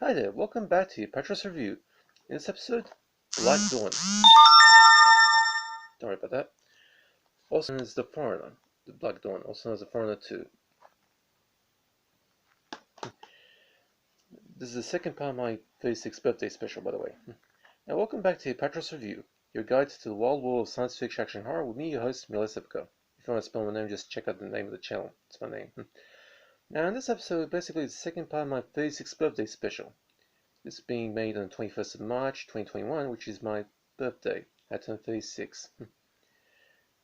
Hi there, welcome back to Apatros Review. In this episode, Black Dawn. Don't worry about that. Also known as The Foreigner. The Black Dawn, also known as The Foreigner 2. This is the second part of my 36th birthday special, by the way. Now, welcome back to Apatros Review, your guide to the wild world of science fiction action horror with me, your host, Miles Ipka. If you want to spell my name, just check out the name of the channel. It's my name. Now, in this episode, basically the second part of my 36th birthday special. This being made on the 21st of March, 2021, which is my birthday. I turned 36.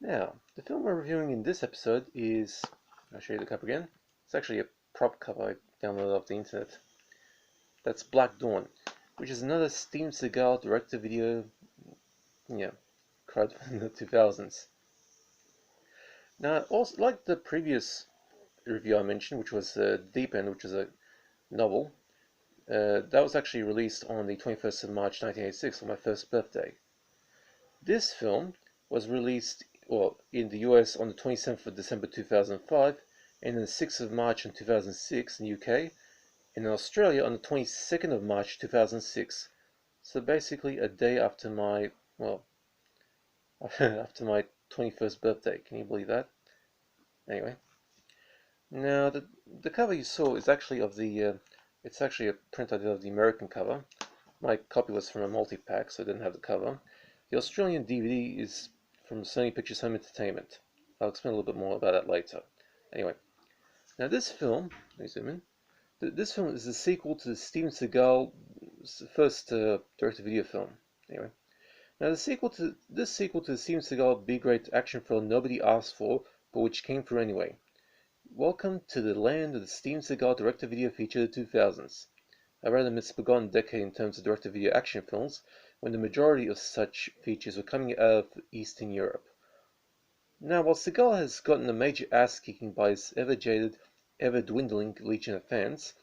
Now, the film we're reviewing in this episode is, I'll show you the cover again. It's actually a prop cover I downloaded off the internet. That's Black Dawn, which is another Steven Seagal direct-to-video, crowd from the 2000s. Now, also like the previous review I mentioned, which was Deep End, which is a novel, that was actually released on the 21st of March 1986 on my first birthday. This film was released in the US on the 27th of December 2005, and on the 6th of March in 2006 in the UK, and in Australia on the 22nd of March 2006. So basically a day after my, after my 21st birthday. Can you believe that? Anyway. Now, the cover you saw is actually of the, it's actually a print I did of the American cover. My copy was from a multi-pack, so I didn't have the cover. The Australian DVD is from Sony Pictures Home Entertainment. I'll explain a little bit more about that later. Anyway, now this film, let me zoom in. This film is the sequel to Steven Seagal's first direct-to-video film. Anyway, now this sequel to the Steven Seagal B-grade action film nobody asked for, but which came through anyway. Welcome to the land of the Steven Seagal direct-to-video feature of the 2000s. A rather misbegotten decade in terms of direct-to-video action films, when the majority of such features were coming out of Eastern Europe. Now, while Seagal has gotten a major ass-kicking by his ever-jaded, ever-dwindling legion of fans,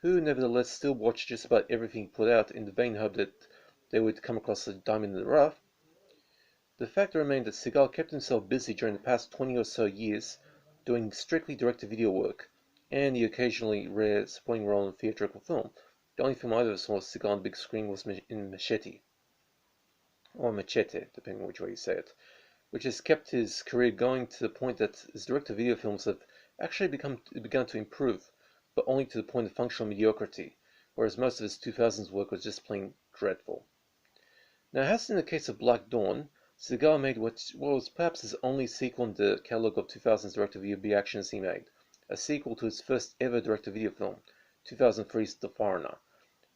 who nevertheless still watch just about everything put out in the vain hope that they would come across a diamond in the rough, the fact remained that Seagal kept himself busy during the past 20 or so years doing strictly direct-to-video work, and the occasionally rare supporting role in theatrical film. The only film I ever saw Seagal on the big screen was in Machete, or Machete, depending on which way you say it, which has kept his career going to the point that his direct-to-video films have actually begun to improve, but only to the point of functional mediocrity, whereas most of his 2000s work was just plain dreadful. Now, as in the case of Black Dawn, Seagal made what was perhaps his only sequel in the catalogue of 2000s direct-to-video B-actions he made, a sequel to his first ever direct-to-video film, 2003's The Foreigner,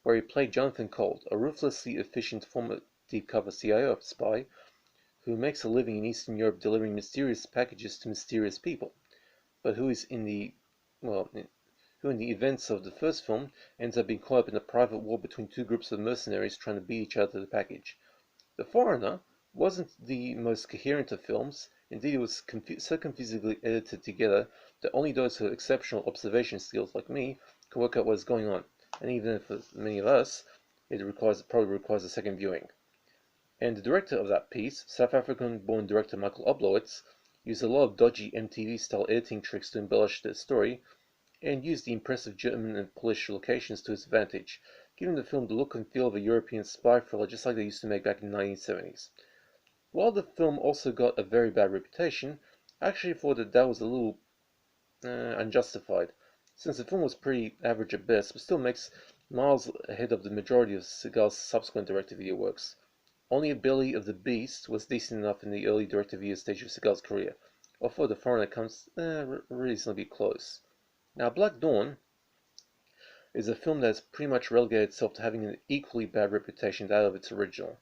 where he played Jonathan Colt, a ruthlessly efficient former deep-cover CIA spy who makes a living in Eastern Europe delivering mysterious packages to mysterious people, but who in the events of the first film ends up being caught up in a private war between two groups of mercenaries trying to beat each other to the package. The Foreigner wasn't the most coherent of films. Indeed, it was so confusingly edited together that only those who have exceptional observation skills like me can work out what is going on, and even for many of us, it probably requires a second viewing. And the director of that piece, South African-born director Michael Oblowitz, used a lot of dodgy MTV-style editing tricks to embellish the story, and used the impressive German and Polish locations to his advantage, giving the film the look and feel of a European spy thriller just like they used to make back in the 1970s. While the film also got a very bad reputation, I actually thought that was a little unjustified, since the film was pretty average at best, but still makes miles ahead of the majority of Seagal's subsequent direct-to-video works. Only A Belly of the Beast was decent enough in the early direct-to-video stage of Seagal's career, although The Foreigner comes reasonably close. Now, Black Dawn is a film that has pretty much relegated itself to having an equally bad reputation to that of its original.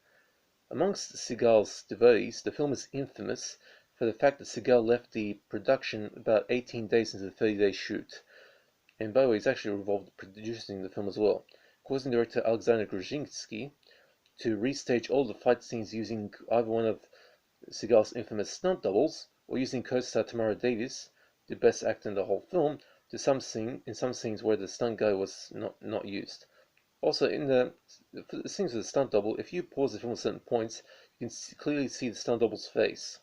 Amongst Seagal's devotees, the film is infamous for the fact that Seagal left the production about 18 days into the 30-day shoot. And by the way, he's actually involved in producing the film as well, causing director Alexander Grushinsky to restage all the fight scenes using either one of Seagal's infamous stunt doubles, or using co-star Tamara Davis, the best actor in the whole film, in some scenes where the stunt guy was not used. Also, for the scenes with the stunt double, if you pause the film at certain points, you can clearly see the stunt double's face.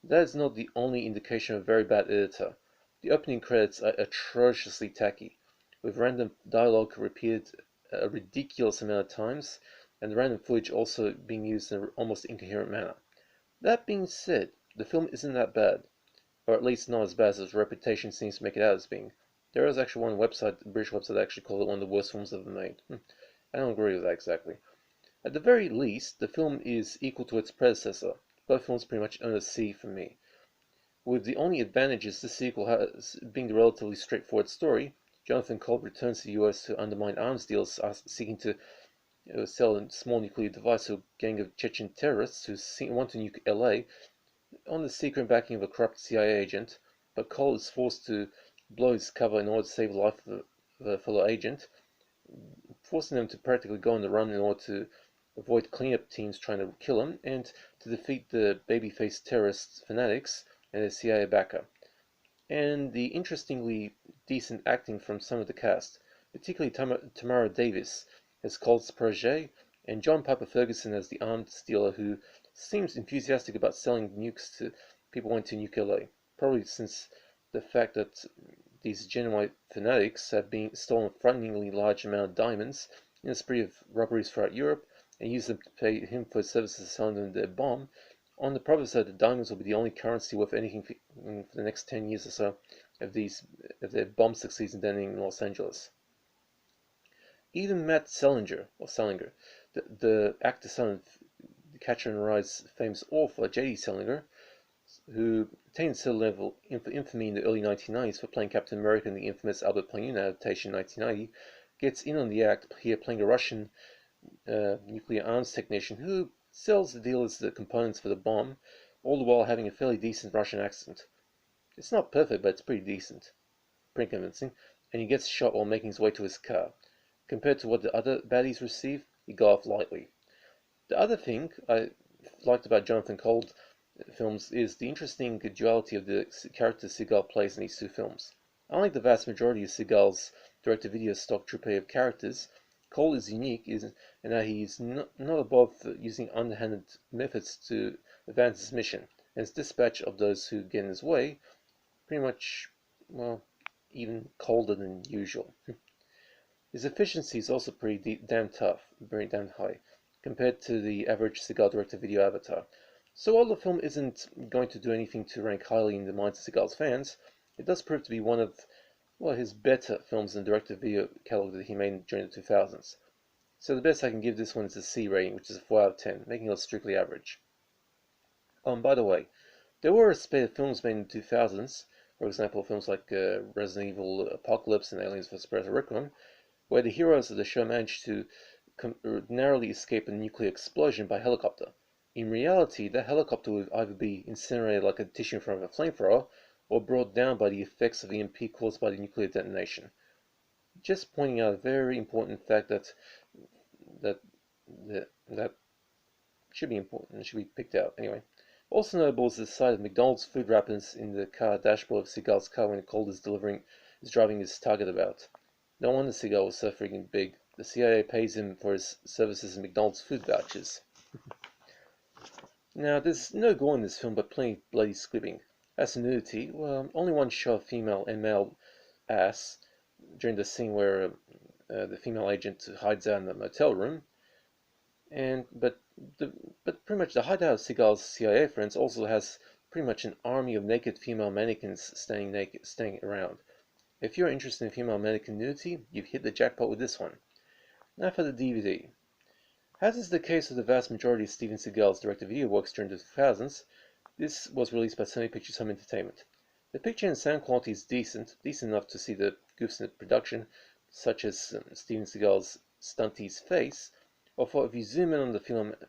That is not the only indication of a very bad editor. The opening credits are atrociously tacky, with random dialogue repeated a ridiculous amount of times, and the random footage also being used in an almost incoherent manner. That being said, the film isn't that bad, or at least not as bad as its reputation seems to make it out as being. There is actually one website, a British website, that actually called it one of the worst films ever made. I don't agree with that exactly. At the very least, the film is equal to its predecessor. Both films pretty much earn a C from me. With the only advantages this sequel has being the relatively straightforward story, Jonathan Kolb returns to the US to undermine arms deals seeking to sell a small nuclear device to a gang of Chechen terrorists who want to nuke LA on the secret backing of a corrupt CIA agent, but Cole is forced to blow his cover in order to save the life of a fellow agent, forcing them to practically go on the run in order to avoid cleanup teams trying to kill him, and to defeat the baby-faced terrorist fanatics and a CIA backer. And the interestingly decent acting from some of the cast, particularly Tamara Davis as Cole's protege, and John Piper Ferguson as the arms dealer who seems enthusiastic about selling nukes to people wanting to nuke LA, probably since the fact that these genuine fanatics have been stolen a frighteningly large amount of diamonds in a spree of robberies throughout Europe and used them to pay him for his services selling them their bomb, on the promise that the diamonds will be the only currency worth anything for the next 10 years or so if their bomb succeeds in detonating in Los Angeles. Even Matt Selinger, the actor son of the Catcher in the Rye's famous author J.D. Selinger, who attained a level infamy in the early 1990s for playing Captain America in the infamous Albert Planune adaptation in 1990, gets in on the act here playing a Russian nuclear arms technician who sells the dealers the components for the bomb, all the while having a fairly decent Russian accent. It's not perfect, but it's pretty decent, pretty convincing, and he gets shot while making his way to his car. Compared to what the other baddies receive, he got off lightly. The other thing I liked about Jonathan Cold films is the interesting duality of the characters Seagal plays in these two films. Unlike the vast majority of Seagal's direct-to-video stock troupe of characters, Cole is unique in that he is not above using underhanded methods to advance his mission, and his dispatch of those who get in his way pretty much, well, even colder than usual. His efficiency is also pretty damn tough, very damn high, compared to the average Seagal direct-to-video avatar. So while the film isn't going to do anything to rank highly in the minds of Seagal's fans, it does prove to be one of, well, his better films in the direct-to-video catalog that he made during the 2000s. So the best I can give this one is a C rating, which is a 4 out of 10, making it strictly average. By the way, there were a spate of films made in the 2000s, for example, films like Resident Evil Apocalypse and Aliens vs. Predator Requiem, where the heroes of the show managed to narrowly escape a nuclear explosion by helicopter. In reality, that helicopter would either be incinerated like a tissue in front of a flamethrower, or brought down by the effects of EMP caused by the nuclear detonation. Just pointing out a very important fact that should be important and should be picked out. Anyway, also notable is the sight of McDonald's food wrappers in the car dashboard of Seagal's car when Cold is driving his target about. No wonder Seagal was so freaking big. The CIA pays him for his services in McDonald's food vouchers. Now, there's no gore in this film, but plenty of bloody squibbing. As for nudity, well, only one shot of female and male ass during the scene where the female agent hides out in the motel room. But pretty much the hideout of Seagal's CIA friends also has pretty much an army of naked female mannequins staying around. If you're interested in female mannequin nudity, you've hit the jackpot with this one. Now for the DVD. As is the case with the vast majority of Steven Seagal's direct-to-video works during the 2000s, this was released by Sony Pictures Home Entertainment. The picture and sound quality is decent enough to see the goofs in the production, such as Steven Seagal's stunty's face, although if you zoom in on the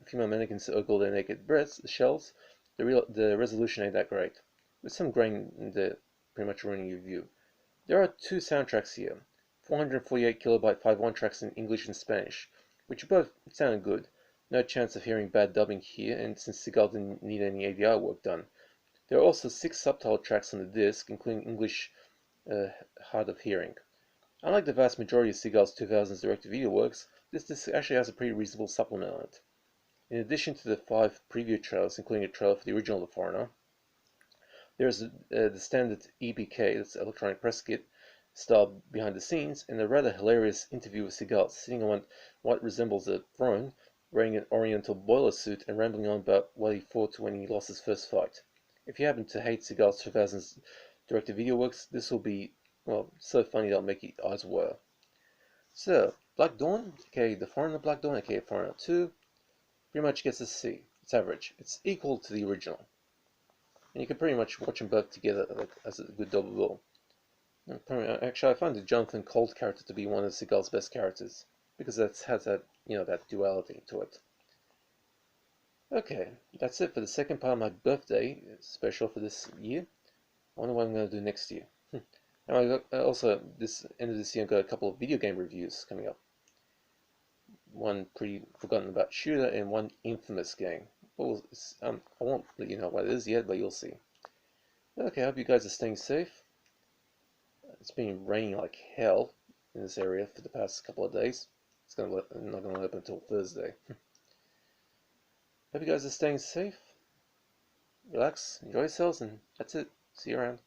female mannequins that ogle their naked breasts, the shells, the resolution ain't that great, with some grain in the pretty much ruining your view. There are two soundtracks here, 448 kilobyte 5.1 tracks in English and Spanish, which both sound good. No chance of hearing bad dubbing here, and since Seagal didn't need any ADR work done. There are also 6 subtitle tracks on the disc, including English hard of hearing. Unlike the vast majority of Seagal's 2000s direct-to-video works, this disc actually has a pretty reasonable supplement on it. In addition to the 5 preview trailers, including a trailer for the original The Foreigner, there is the standard EPK, that's Electronic Press Kit, style behind the scenes, and a rather hilarious interview with Seagal, sitting on what resembles a throne, wearing an oriental boiler suit and rambling on about what he fought when he lost his first fight. If you happen to hate Seagal's 2000s direct-to-video works, this will be, well, so funny that'll make your eyes water. So, Black Dawn, aka The Foreigner Black Dawn, aka Foreigner 2, pretty much gets a C. It's average. It's equal to the original. And you can pretty much watch them both together as a good double bill. Actually, I find the Jonathan Colt character to be one of Seagal's best characters, because it has that, that duality to it. Okay, that's it for the second part of my birthday special for this year. I wonder what I'm going to do next year. And I got, also, this end of this year, I've got a couple of video game reviews coming up. One pretty forgotten about shooter and one infamous game. Well, I won't let you know what it is yet, but you'll see. Okay, I hope you guys are staying safe. It's been raining like hell in this area for the past couple of days. It's not going to let up until Thursday. Hope you guys are staying safe. Relax, enjoy yourselves, and that's it. See you around.